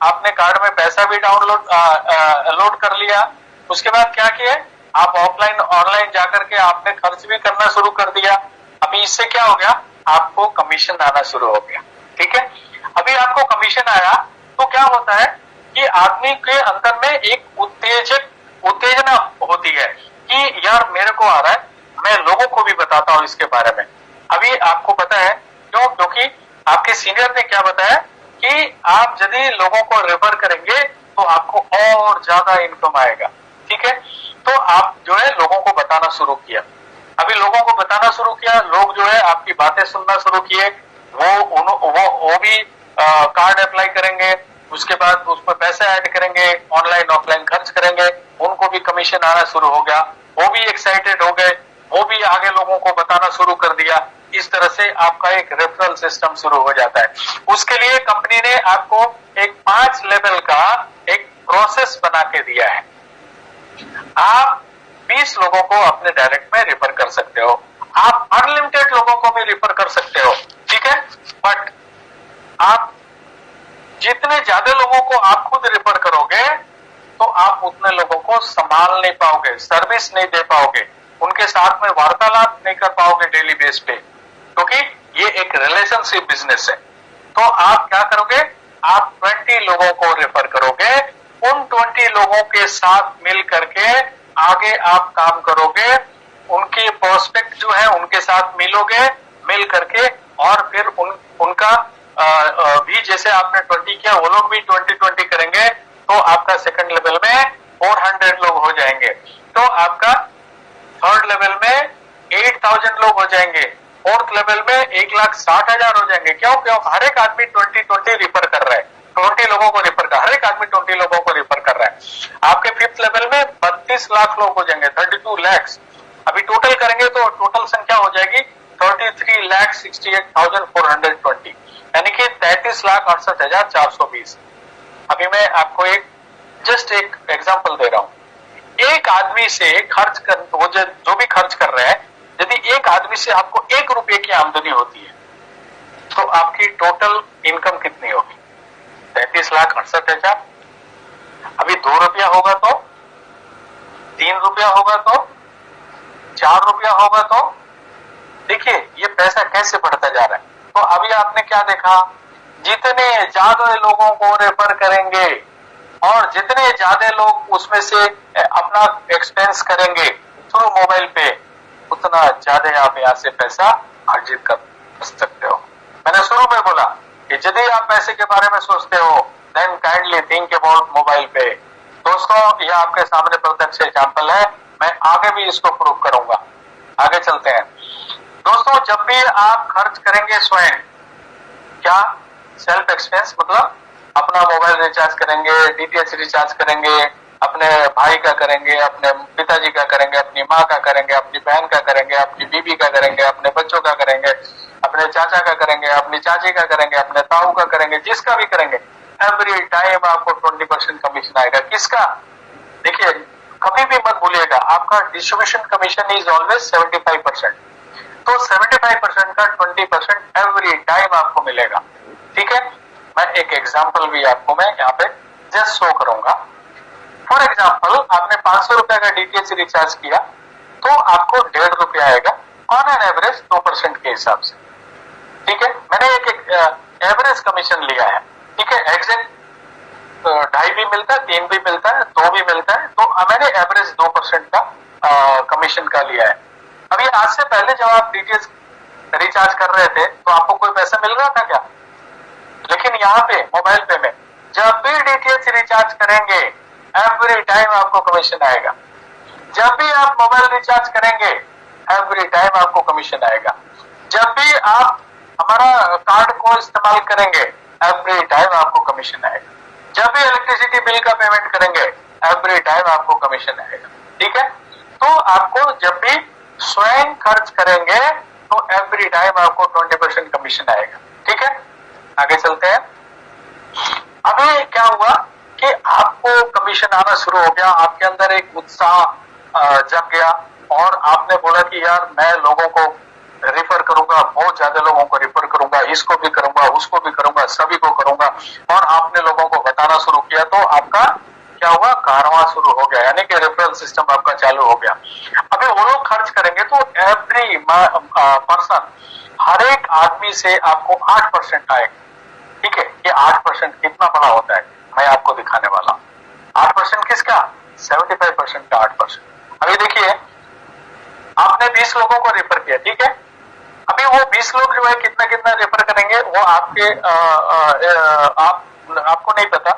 आपने कार्ड में पैसा भी लोड कर लिया, उसके बाद क्या किया, आप ऑफलाइन ऑनलाइन जाकर के आपने खर्च भी करना शुरू कर दिया। अभी इससे क्या हो गया, आपको कमीशन आना शुरू हो गया। ठीक है, अभी आपको कमीशन आया तो क्या होता है कि आदमी के अंदर में एक उत्तेजना होती है कि यार मेरे को आ रहा है, मैं लोगों को भी बताता हूं इसके बारे में। अभी आपको पता है क्यों, क्योंकि आपके सीनियर ने क्या बताया कि आप यदि लोगों को रेफर करेंगे तो आपको और ज्यादा इनकम आएगा। ठीक है, तो आप जो है लोगों को बताना शुरू किया। अभी लोगों को बताना शुरू किया, लोग जो है आपकी बातें सुनना शुरू किए, वो भी कार्ड अप्लाई करेंगे, उसके बाद उसमें पैसे ऐड करेंगे, ऑनलाइन ऑफलाइन खर्च करेंगे, उनको भी कमीशन आना शुरू हो गया, वो भी एक्साइटेड हो गए, वो भी आगे लोगों को बताना शुरू कर दिया। इस तरह से आपका एक रेफरल सिस्टम शुरू हो जाता है। उसके लिए कंपनी ने आपको एक 5 लेवल का एक प्रोसेस बना के दिया है। आप 20 लोगों को अपने डायरेक्ट में रेफर कर सकते हो, आप अनलिमिटेड लोगों को भी रेफर कर सकते हो। ठीक है, बट आप जितने ज्यादा लोगों को आप खुद रेफर करोगे तो आप उतने लोगों को संभाल नहीं पाओगे, सर्विस नहीं दे पाओगे, उनके साथ में वार्तालाप नहीं कर पाओगे डेली बेस पे, क्योंकि ये एक रिलेशनशिप बिजनेस है। तो आप क्या करोगे, आप 20 लोगों को रेफर करोगे, उन 20 लोगों के साथ मिल करके आगे आप काम करोगे, उनके प्रोस्पेक्ट जो है उनके साथ मिलोगे, मिल करके और फिर उनका भी जैसे आपने 20 किया, वो लोग भी 20 करेंगे, तो आपका सेकंड लेवल में 400 लोग हो जाएंगे, तो आपका थर्ड लेवल में 8000 लोग हो जाएंगे, फोर्थ लेवल में 1,60,000 हो जाएंगे। क्यों? हर एक आदमी 20 रिफर कर रहा है, 20 लोगों को रिफर कर, हर एक आदमी 20 लोगों को रिफर कर रहा है। आपके फिफ्थ लेवल में 32 लाख लोग हो जाएंगे, 32 lakhs। अभी टोटल करेंगे तो टोटल संख्या हो जाएगी 33,68,420, यानी कि 33,68,420। अभी मैं आपको जस्ट एक एग्जांपल दे रहा हूं। एक आदमी से खर्च कर, वो जो भी खर्च कर रहा है, यदि एक आदमी से आपको 1 रुपये की आमदनी होती है, तो आपकी टोटल इनकम कितनी होगी? 33,68,000। अभी 2 रुपया होगा तो, 3 रुपया होगा तो, 4 रुपया होगा तो, देखिए ये पैसा कैसे बढ़ता जा रहा है। तो अभी आपने क्या देखा, जितने ज्यादा लोगों को रेफर करेंगे और जितने ज्यादा लोग उसमें से अपना एक्सपेंस करेंगे थ्रू मोबाइल पे, उतना ज्यादा आप यहाँ से पैसा अर्जित कर सकते हो। मैंने शुरू में बोला कि यदि आप पैसे के बारे में सोचते हो then kindly think about mobile पे। दोस्तों ये आपके सामने प्रत्यक्ष एग्जाम्पल है, मैं आगे भी इसको प्रूव करूंगा। आगे चलते हैं दोस्तों। जब भी आप खर्च करेंगे स्वयं, क्या सेल्फ एक्सपेंस मतलब अपना मोबाइल रिचार्ज करेंगे, डीटीएच रिचार्ज करेंगे, अपने भाई का करेंगे, अपने पिताजी का करेंगे, अपनी माँ का करेंगे, अपनी बहन का करेंगे, अपनी बीबी का करेंगे, अपने बच्चों का करेंगे, अपने चाचा का करेंगे, अपनी चाची का करेंगे, अपने ताऊ का करेंगे, जिसका भी करेंगे, एवरी टाइम आपको 20% कमीशन आएगा। किसका? देखिए कभी भी मत भूलिएगा, आपका डिस्ट्रीब्यूशन कमीशन इज ऑलवेज 75%। तो 75% का 20% एवरी टाइम आपको मिलेगा। ठीक है, मैं एक एग्जांपल भी आपको मैं यहाँ पे जस्ट शो करूंगा। फॉर एग्जांपल आपने 500 रुपया का डीटीएच रिचार्ज किया तो आपको 1.5 रुपया आएगा ऑन एन एवरेज 2% के हिसाब से। ठीक है, मैंने एक एवरेज कमीशन लिया है। ठीक है, एग्जैक्ट 2.5 भी मिलता है, 3 भी मिलता है, 2 भी मिलता है, तो मैंने एवरेज 2% का कमीशन का लिया है। अभी आज से पहले जब आप डीटीएच रिचार्ज कर रहे थे तो आपको कोई पैसा मिल रहा था क्या? लेकिन यहाँ पे मोबाइल पे में जब भी डीटीएच रिचार्ज करेंगे एवरी टाइम आपको कमीशन आएगा। जब भी आप मोबाइल रिचार्ज करेंगे एवरी टाइम आपको कमीशन आएगा। जब भी आप हमारा कार्ड को इस्तेमाल करेंगे एवरी टाइम आपको कमीशन आएगा। जब भी इलेक्ट्रिसिटी बिल का पेमेंट करेंगे एवरी टाइम आपको कमीशन आएगा। ठीक है, तो आपको जब भी स्वयं खर्च करेंगे तो एवरी टाइम आपको 20% कमीशन आएगा। ठीक है, आगे चलते हैं। अभी क्या हुआ कि आपको कमीशन आना शुरू हो गया, आपके अंदर एक उत्साह जग गया और आपने बोला कि यार मैं लोगों को रेफर करूंगा, बहुत ज्यादा लोगों को रेफर करूंगा, इसको भी करूंगा, उसको भी करूंगा, सभी को करूंगा। और आपने लोगों को बताना शुरू किया तो आपका क्या हुआ, कारवां शुरू हो गया, यानी कि रेफरल सिस्टम आपका चालू हो गया। अभी वो लोग खर्च करेंगे तो एवरी पर्सन, हर एक आदमी से आपको 8% आएगा। ठीक है, ये 8% कितना बड़ा होता है मैं आपको दिखाने वाला हूं। 8% किसका? 75% का 8%। अभी देखिए आपने 20 लोगों को रेफर किया। ठीक है, अभी वो 20 लोग जो है कितना कितना रेफर करेंगे वो आपके आपको नहीं पता,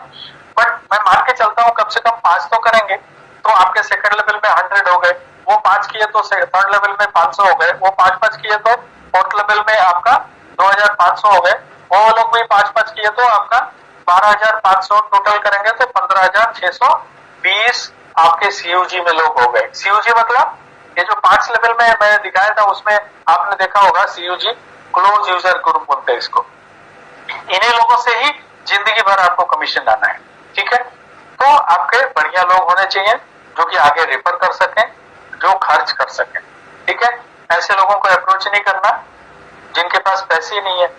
बट मैं मान के चलता हूं कम से कम 5 तो करेंगे तो आपके सेकंड लेवल में 100 हो गए, वो 5 किए तो थर्ड लेवल में 500 हो गए, वो 5 किए तो फोर्थ लेवल में आपका 2500 हो गए, वो लोग भी 5 किए तो आपका 12,500, टोटल करेंगे तो 15,620 आपके सीयूजी में लोग हो गए। सीयूजी मतलब ये जो 5 लेवल में मैंने दिखाया था उसमें आपने देखा होगा सीयूजी, क्लोज यूजर ग्रुप बोलते हैं इसको। इन्हीं लोगों से ही जिंदगी भर आपको कमीशन लाना है। ठीक है, तो आपके बढ़िया लोग होने चाहिए जो कि आगे रेफर कर सकें, जो खर्च कर सकें। ठीक है, ऐसे लोगों को अप्रोच नहीं करना जिनके पास पैसे नहीं है।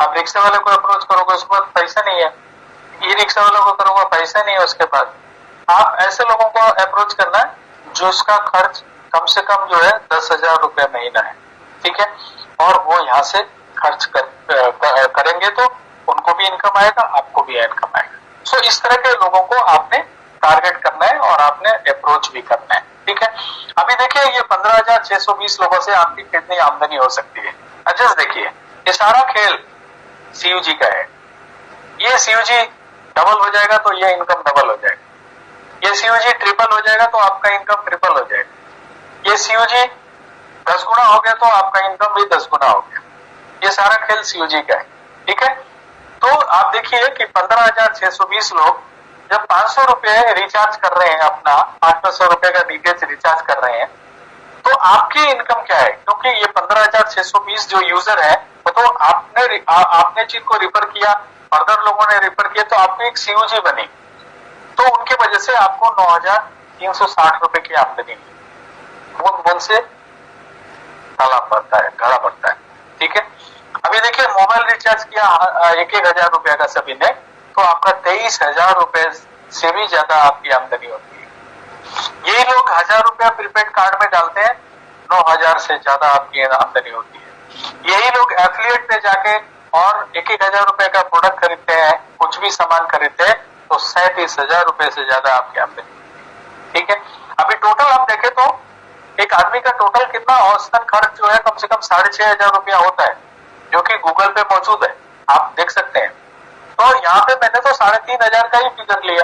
आप रिक्शा वाले को अप्रोच करोगे उसके पास पैसा नहीं है, ई रिक्शा वालों को करोगे पैसा नहीं है उसके पास। आप ऐसे लोगों को अप्रोच करना है जो उसका खर्च कम से कम जो है 10,000 रुपये महीना है। ठीक है, और वो यहाँ से खर्च करेंगे तो उनको भी इनकम आएगा, आपको भी इनकम आएगा। सो इस तरह के लोगों को आपने टारगेट करना है और आपने अप्रोच भी करना है। ठीक है, अभी देखिए ये 15,620 लोगों से आपकी कितनी आमदनी हो सकती है। जस्ट देखिए ये सारा खेल सीयूजी का है। ये सीयूजी डबल हो जाएगा तो ये इनकम डबल हो जाएगा, ये सीयूजी ट्रिपल हो जाएगा तो आपका इनकम ट्रिपल हो जाएगा, ये सीयूजी 10 गुना हो गया तो आपका इनकम भी 10 गुना हो गया। ये सारा खेल सीयूजी का है। ठीक है, तो आप देखिए कि 15,620 लोग जब 500 रुपये रिचार्ज कर रहे हैं, अपना 500 रुपये का डीटीएच रिचार्ज कर रहे हैं, तो आपकी इनकम क्या है? क्योंकि ये 15,620 जो यूजर है तो आपने जिनको रिफर किया, फर्दर लोगों ने रिफर किया तो आपको एक सीयूजी बनी, तो उनके वजह से आपको 9,360 रुपए की आमदनी बूंद बूंद से तालाब बढ़ता है, घड़ा बढ़ता है। ठीक है, अभी देखिए मोबाइल रिचार्ज किया 1,000 रुपया का सभी ने, तो आपका 23,000 रुपए से भी ज्यादा आपकी आमदनी होती है। यही लोग 1,000 रुपया प्रीपेड कार्ड में डालते हैं, 9,000 से ज्यादा आपकी आमदनी होती है। यही लोग एफिलिएट पे जाके और 1,000 रुपए का प्रोडक्ट खरीदते हैं, कुछ भी सामान खरीदते हैं, तो 37,000 रुपए से ज्यादा आपकी आमदनी। ठीक है, अभी टोटल हम देखें तो एक आदमी का टोटल कितना औसतन खर्च जो है कम से कम 6,500 रुपया होता है, जो कि गूगल पे मौजूद है, आप देख सकते हैं। तो यहाँ पे मैंने तो 3,500 का ही फिगर लिया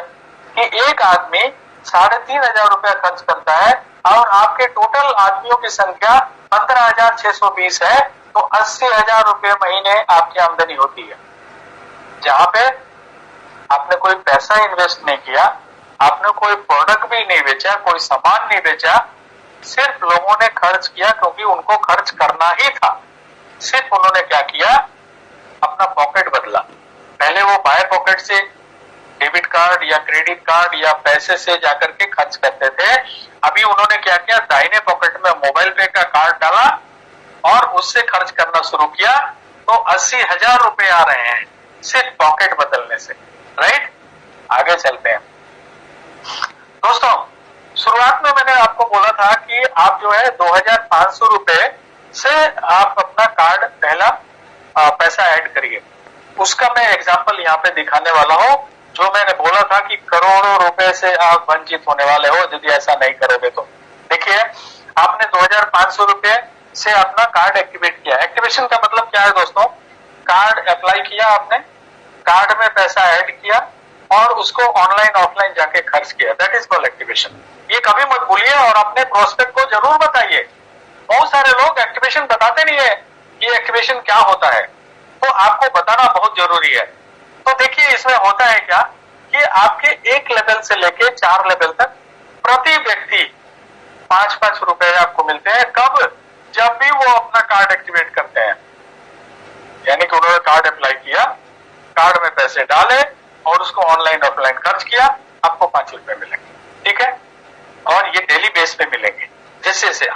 कि एक आदमी 3,500 रुपया खर्च करता है और आपके टोटल आदमियों की संख्या 15,620 है, तो 80,000 रुपये महीने आपकी आमदनी होती है। जहां पे आपने कोई पैसा इन्वेस्ट नहीं किया, आपने कोई प्रोडक्ट भी नहीं बेचा, कोई सामान नहीं बेचा, सिर्फ लोगों ने खर्च किया क्योंकि उनको खर्च करना ही था। सिर्फ उन्होंने क्या किया, अपना पॉकेट बदला। पहले वो बाय पॉकेट से डेबिट कार्ड या क्रेडिट कार्ड या पैसे से जाकर के खर्च करते थे, अभी उन्होंने क्या किया, दाहिने पॉकेट में मोबाइल पे का कार्ड डाला और उससे खर्च करना शुरू किया, तो 80,000 रुपए आ रहे हैं सिर्फ पॉकेट बदलने से। राइट, आगे चलते हैं दोस्तों। शुरुआत में मैंने आपको बोला था कि आप जो है 2,500 रुपए से आप अपना कार्ड पहला पैसा ऐड करिए। उसका मैं एग्जांपल यहाँ पे दिखाने वाला हूँ, जो मैंने बोला था कि करोड़ों रुपए से आप वंचित होने वाले हो यदि ऐसा नहीं करोगे तो। देखिए, आपने 2,500 रुपए से अपना कार्ड एक्टिवेट किया। एक्टिवेशन का मतलब क्या है दोस्तों, कार्ड अप्लाई किया आपने, कार्ड में पैसा ऐड किया और उसको ऑनलाइन ऑफलाइन जाके खर्च किया, दैट इज कॉल्ड एक्टिवेशन। ये कभी मत भूलिए और अपने प्रोस्पेक्ट को जरूर बताइए। बहुत सारे लोग एक्टिवेशन बताते नहीं है कि एक्टिवेशन क्या होता है, तो आपको बताना बहुत जरूरी है। तो देखिए इसमें होता है क्या कि आपके 1 लेवल से लेके 4 लेवल तक प्रति व्यक्ति 5-5 रुपए आपको मिलते हैं। कब? जब भी वो अपना कार्ड एक्टिवेट करते हैं, यानी कि उन्होंने कार्ड अप्लाई किया, कार्ड में पैसे डाले और उसको ऑनलाइन ऑफलाइन खर्च किया, आपको 5 रुपए मिलेंगे। ठीक है, और ये डेली बेस पे मिलेंगे। जैसे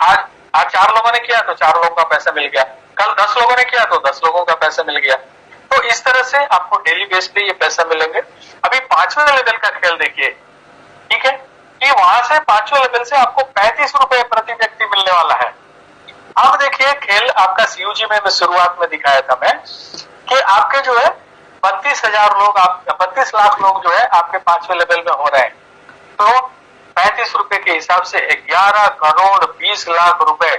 आज 4 लोगों ने किया तो 4 लोगों का पैसा मिल गया, कल 10 लोगों ने किया तो 10 लोगों का पैसा मिल गया। तो इस तरह से आपको डेली बेस पे ये पैसा मिलेंगे। अभी 5वें लेवल का खेल देखिए, ठीक है, कि वहां से 5वें लेवल से आपको 35 रुपए प्रति व्यक्ति मिलने वाला है। अब देखिए खेल आपका सीयूजी में शुरुआत में दिखाया था मैं कि आपके जो है 32,000 लोग, 32 लाख लोग जो है आपके 5वें लेवल में हो रहे हैं, तो 35 रुपए के हिसाब से 11 करोड़ 20 लाख रुपए।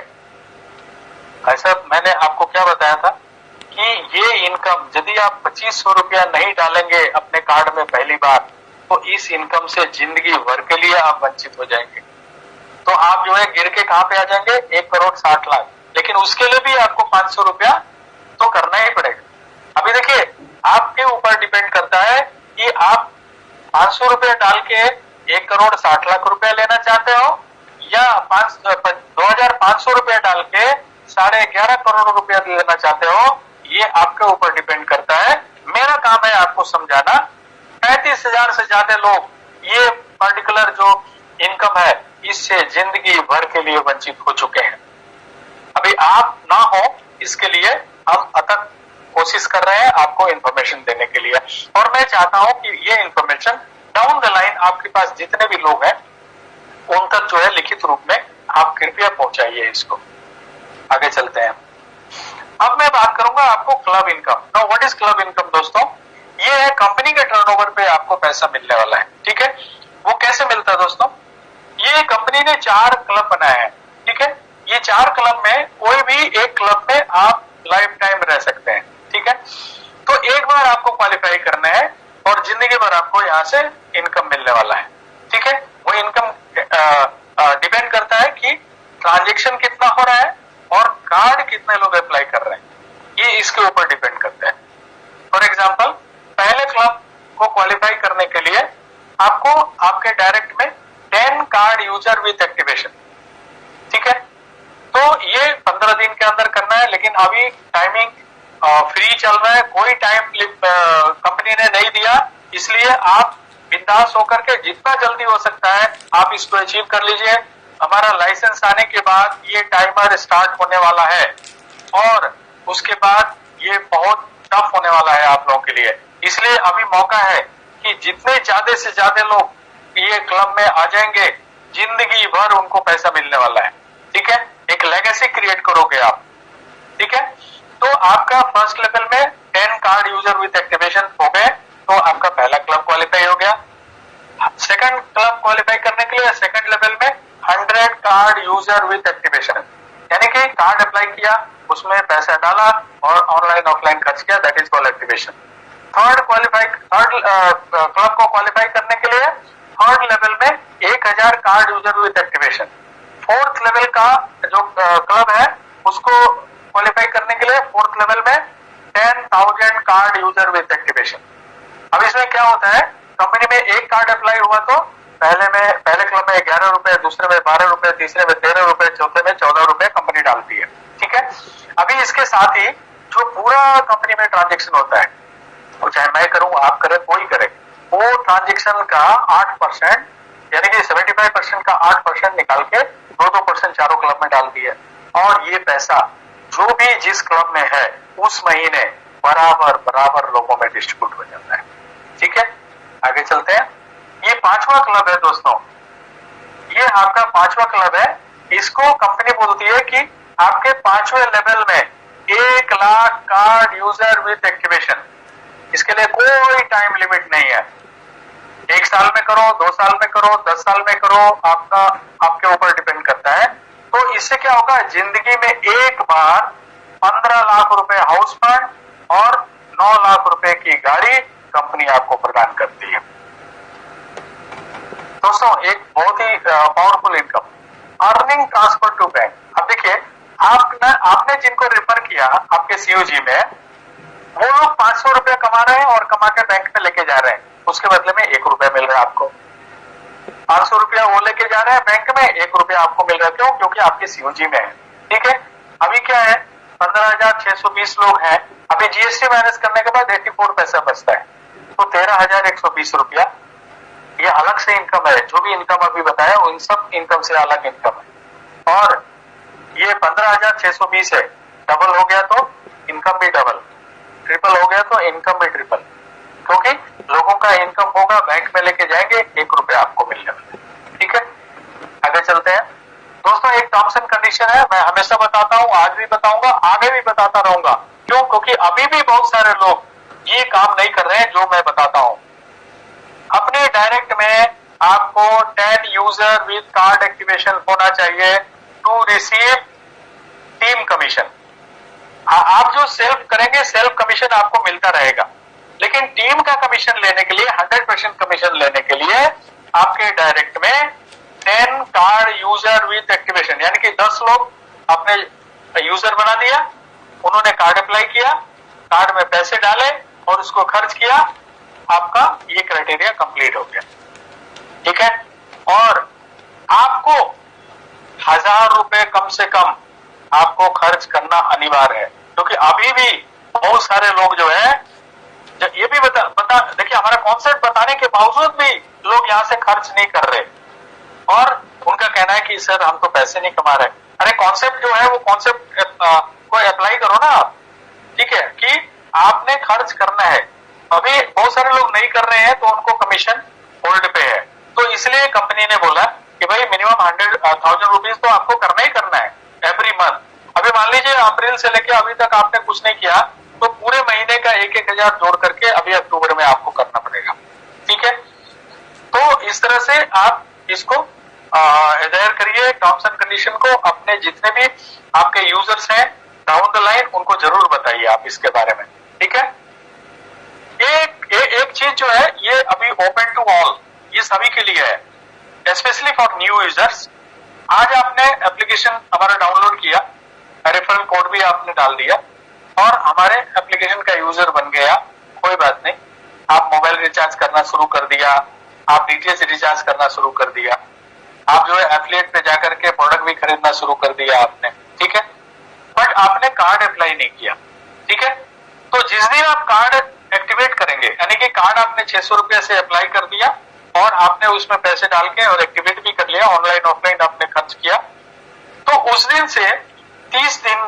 ऐसा मैंने आपको क्या बताया था कि ये इनकम यदि आप 2,500 रुपया नहीं डालेंगे अपने कार्ड में पहली बार, तो इस इनकम से जिंदगी भर के लिए आप वंचित हो जाएंगे। तो आप जो है गिर के कहां पे आ जाएंगे, 1 करोड़ 60 लाख। लेकिन उसके लिए भी आपको 500 रुपया तो करना ही पड़ेगा। अभी देखिए आपके ऊपर डिपेंड करता है कि आप 500 रुपया डाल के 1 करोड़ 60 लाख रुपया लेना चाहते हो या 2,500 रुपया डाल के 11.5 करोड़ रुपया लेना चाहते हो, ये आपके ऊपर डिपेंड करता है। मेरा काम है आपको समझाना। 35,000 से ज्यादा लोग ये पर्टिकुलर जो इनकम है इससे जिंदगी भर के लिए वंचित हो चुके हैं। अभी आप ना हो इसके लिए हम अथक कोशिश कर रहे हैं आपको इन्फॉर्मेशन देने के लिए, और मैं चाहता हूं कि ये इन्फॉर्मेशन डाउन द लाइन आपके पास जितने भी लोग हैं उन तक जो है लिखित रूप में आप कृपया पहुंचाइए इसको। आगे चलते हैं। अब मैं बात करूंगा आपको club income. Now what is club income दोस्तों? ये है कंपनी के टर्नओवर पे आपको पैसा मिलने वाला है। ठीक है, वो कैसे मिलता है दोस्तों? ये कंपनी ने 4 क्लब बनाए हैं। ठीक है, ये 4 क्लब में कोई भी एक क्लब में आप लाइफ टाइम रह सकते हैं। ठीक है, तो एक बार आपको क्वालिफाई करना है और जिंदगी भर आपको यहाँ से इनकम मिलने वाला है। ठीक है, वो इनकम डिपेंड करता है कि ट्रांजेक्शन कितना हो रहा है और कार्ड कितने लोग अप्लाई कर रहे हैं, ये इसके ऊपर डिपेंड करता है। फॉर एग्जाम्पल, पहले क्लब को क्वालिफाई करने के लिए आपको आपके डायरेक्ट में 10 कार्ड यूजर विथ एक्टिवेशन। ठीक है, तो ये 15 दिन के अंदर करना है, लेकिन अभी टाइमिंग फ्री चल रहा है, कोई टाइम कंपनी ने नहीं दिया, इसलिए आप बिंदास होकर के जितना जल्दी हो सकता है आप इसको अचीव कर लीजिए। हमारा लाइसेंस आने के बाद ये टाइमर स्टार्ट होने वाला है और उसके बाद ये बहुत टफ होने वाला है आप लोगों के लिए। इसलिए अभी मौका है कि जितने ज्यादा से ज्यादा लोग ये क्लब में आ जाएंगे, जिंदगी भर उनको पैसा मिलने वाला है। ठीक है, एक लेगेसी क्रिएट करोगे आप। ठीक है, तो आपका फर्स्ट लेवल में 10 कार्ड यूजर विद एक्टिवेशन हो गए, तो आपका पहला क्लब क्वालिफाई हो गया। सेकंड क्लब क्वालिफाई करने के लिए सेकंड लेवल में 100 कार्ड यूजर विद एक्टिवेशन, यानी कि कार्ड अप्लाई किया, उसमें पैसा डाला और ऑनलाइन ऑफलाइन खर्च किया, that is called activation. Third club को क्वालिफाई करने के लिए थर्ड लेवल में 1000 card user with activation. Fourth level का जो क्लब है उसको क्वालिफाई करने के लिए फोर्थ लेवल में 10,000 कार्ड यूजर विद एक्टिवेशन। अब इसमें क्या होता है, कंपनी में एक कार्ड अप्लाई हुआ तो पहले क्लब में 11 रुपए, दूसरे में 12 रुपए, तीसरे में 13 रुपए, चौथे में 14 रुपए कंपनी डालती है। ठीक है, अभी इसके साथ ही जो पूरा कंपनी में ट्रांजेक्शन होता है, वो चाहे मैं करूं, आप करें, कोई करे, वो ट्रांजेक्शन का 8% यानी कि 75% का 8% निकाल के 2% चारों क्लब में डाल दिया, और ये पैसा जो भी जिस क्लब में है उस महीने बराबर लोगों में डिस्ट्रीब्यूट हो जाता है। ठीक है, आगे चलते हैं। ये 5वां क्लब है दोस्तों, ये आपका 5वां क्लब है। इसको कंपनी बोलती है कि आपके 5वें लेवल में 1 lakh card user with activation. इसके लिए कोई टाइम लिमिट नहीं है, 1 साल में करो, 2 साल में करो, 10 साल में करो, आपके ऊपर डिपेंड करता है। तो इससे क्या होगा, जिंदगी में एक बार 15 लाख रुपए हाउस फंड और 9 लाख रुपए की गाड़ी कंपनी आपको प्रदान करती है। दोस्तों, एक बहुत ही powerful income, earning transfer to bank. अब देखिए, आपने जिनको रेफर किया आपके सीयूजी में, वो लोग 500 रुपया कमा रहे हैं और कमा के बैंक में लेके जा रहे हैं, उसके बदले में 1 रुपया मिल रहा है आपको। 500 रुपया वो लेके जा रहे हैं बैंक में, 1 रुपया आपको मिल रहा है। क्यों? क्योंकि आपके सीयूजी में है। ठीक है, अभी क्या है, 15,620 लोग हैं। अभी जीएसटी माइनस करने के बाद 84 पैसा बचता है, तो 13,120 रुपया ये अलग से इनकम है। जो भी इनकम अभी बताया उन सब इनकम से अलग इनकम है। और ये 15,620 है, डबल हो गया तो इनकम भी डबल, ट्रिपल हो गया तो इनकम भी ट्रिपल, क्योंकि लोगों का इनकम होगा, बैंक में लेके जाएंगे, 1 रुपया आपको मिलने वाला है। ठीक है, आगे चलते हैं दोस्तों। एक टर्म्स एंड कंडीशन है, मैं हमेशा बताता हूं, आज भी बताऊंगा, आगे भी बताता रहूंगा। क्यों? क्योंकि अभी भी बहुत सारे लोग ये काम नहीं कर रहे हैं जो मैं बताता हूं। अपने डायरेक्ट में आपको 10 यूजर विद कार्ड एक्टिवेशन होना चाहिए टू रिसीव टीम कमीशन। आप जो सेल्फ करेंगे, सेल्फ कमीशन आपको मिलता रहेगा, लेकिन टीम का कमीशन लेने के लिए, 100% कमीशन लेने के लिए आपके डायरेक्ट में 10 कार्ड यूजर विद एक्टिवेशन, यानी कि 10 लोग अपने यूजर बना दिया, उन्होंने कार्ड अप्लाई किया, कार्ड में पैसे डाले और उसको खर्च किया, आपका ये क्राइटेरिया कंप्लीट हो गया। ठीक है, और आपको 1000 रुपए कम से कम आपको खर्च करना अनिवार्य है, क्योंकि अभी भी बहुत सारे लोग जो है, ये भी बता देखिए, हमारा कॉन्सेप्ट बताने के बावजूद भी लोग यहाँ से खर्च नहीं कर रहे, और उनका कहना है कि सर हम तो पैसे नहीं कमा रहे। अरे कॉन्सेप्ट जो है वो कॉन्सेप्ट को अप्लाई करो ना आप। ठीक है, कि आपने खर्च करना है। अभी बहुत सारे लोग नहीं कर रहे हैं तो उनको कमीशन होल्ड पे है, तो इसलिए कंपनी ने बोला कि भाई मिनिमम 100,000 रुपीज तो आपको करना ही करना है एवरी मंथ। अभी मान लीजिए अप्रैल से लेके अभी तक आपने कुछ नहीं किया, तो पूरे महीने का 1,000 जोड़ करके अभी अक्टूबर में आपको करना पड़ेगा। ठीक है, तो इस तरह से आप इसको अडेयर करिए टर्म्स एंड कंडीशन को। अपने जितने भी आपके यूजर्स हैं डाउन द लाइन, उनको जरूर बताइए आप इसके बारे में। ठीक है, एक चीज जो है, ये अभी ओपन टू ऑल, ये सभी के लिए है, स्पेशली फॉर न्यू यूजर्स। आज आपने एप्लीकेशन हमारा डाउनलोड किया, रेफरल कोड भी आपने डाल दिया और हमारे एप्लीकेशन का यूजर बन गया, कोई बात नहीं। आप मोबाइल रिचार्ज करना शुरू कर दिया, आप डीटीएच रिचार्ज करना शुरू कर दिया, आप जो है एफिलिएट पे जाकर के प्रोडक्ट भी खरीदना शुरू कर दिया आपने। ठीक है, बट आपने कार्ड अप्लाई नहीं किया। ठीक है, तो जिस दिन आप कार्ड एक्टिवेट करेंगे, यानी कि कार्ड आपने 600 रुपए से अप्लाई कर दिया और आपने उसमें पैसे डाल के और एक्टिवेट भी कर लिया, ऑनलाइन ऑफलाइन आपने खर्च किया, तो उस दिन से 30 दिन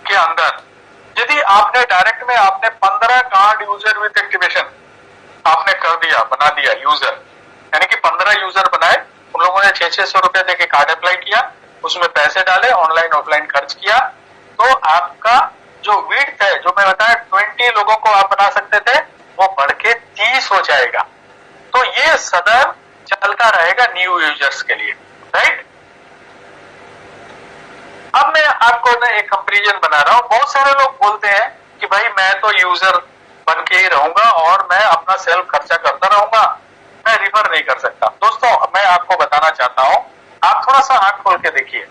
के अंदर यदि आपने डायरेक्ट में आपने 15 कार्ड यूजर विथ एक्टिवेशन आपने कर दिया, बना दिया यूजर, यानी कि 15 यूजर बनाए, उन लोगों ने 600 रुपए देके कार्ड अप्लाई किया, उसमें पैसे डाले, ऑनलाइन ऑफलाइन खर्च किया, तो आपका जो विड्थ है, जो मैं बताया 20 लोगों को आप बना सकते थे, वो बढ़ के 30 हो जाएगा। तो ये सदैव चलता रहेगा न्यू यूजर्स के लिए, राइट। अब मैं आपको ना एक कंपैरिजन बना रहा हूं। बहुत सारे लोग बोलते हैं कि भाई मैं तो यूजर बन के ही रहूंगा और मैं अपना सेल्फ खर्चा करता रहूंगा, मैं रिफर नहीं कर सकता। दोस्तों मैं आपको बताना चाहता हूं, आप थोड़ा सा आंख खोल के देखिए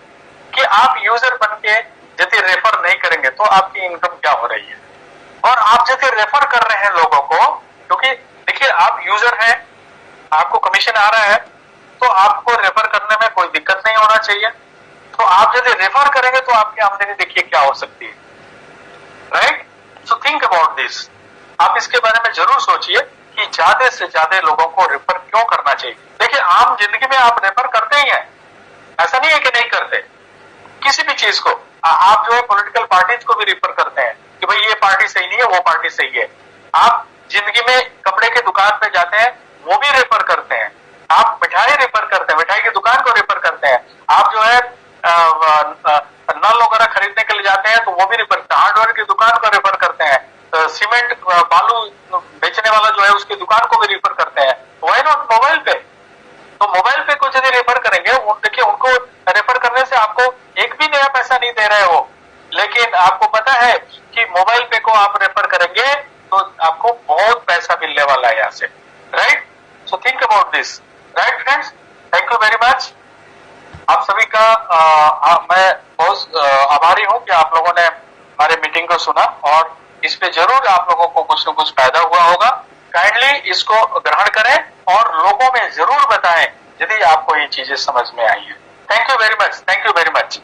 कि आप यूजर बन के यदि रेफर नहीं करेंगे तो आपकी इनकम क्या हो रही है, और आप यदि रेफर कर रहे हैं लोगों को, क्योंकि देखिए आप यूजर हैं, आपको कमीशन आ रहा है, तो आपको रेफर करने में कोई दिक्कत नहीं होना चाहिए। तो आप यदि रेफर करेंगे तो आपकी आमदनी देखिए क्या हो सकती है, right. So think about this. आप इसके बारे में जरूर सोचिए कि ज्यादा से ज्यादा लोगों को रेफर क्यों करना चाहिए। देखिए आम जिंदगी में आप रेफर करते ही हैं, ऐसा नहीं है कि नहीं करते। किसी भी चीज को आप जो है पॉलिटिकल पार्टीज को भी रेफर करते हैं कि भाई ये पार्टी सही नहीं है, वो पार्टी सही है। आप जिंदगी में कपड़े की दुकान पे जाते हैं, वो भी रेफर करते हैं। आप मिठाई रेफर करते हैं, मिठाई की दुकान को रेफर करते हैं। आप जो है नल वगैरह खरीदने के लिए जाते हैं तो वो भी रेफर करते हैं। हार्डवेयर की दुकान को रेफर करते हैं, सीमेंट बालू बेचने वाला जो है उसकी दुकान को भी रेफर करते हैं। व्हाई नॉट मोबाइल पे? तो मोबाइल पे को यदि रेफर करेंगे, देखिए उनको रेफर करने से आपको एक भी नया पैसा नहीं दे रहे हो, लेकिन आपको पता है कि मोबाइल पे को आप रेफर करेंगे तो आपको बहुत पैसा मिलने वाला है यहाँ से, right. So think about this, right friends. Thank you very much. आप सभी का मैं बहुत आभारी हूं कि आप लोगों ने हमारे मीटिंग को सुना और इस पे जरूर आप लोगों को कुछ न कुछ फायदा हुआ होगा। काइंडली इसको ग्रहण करें और लोगों में जरूर बताएं यदि आपको ये चीजें समझ में आई है। Thank you very much, thank you very much.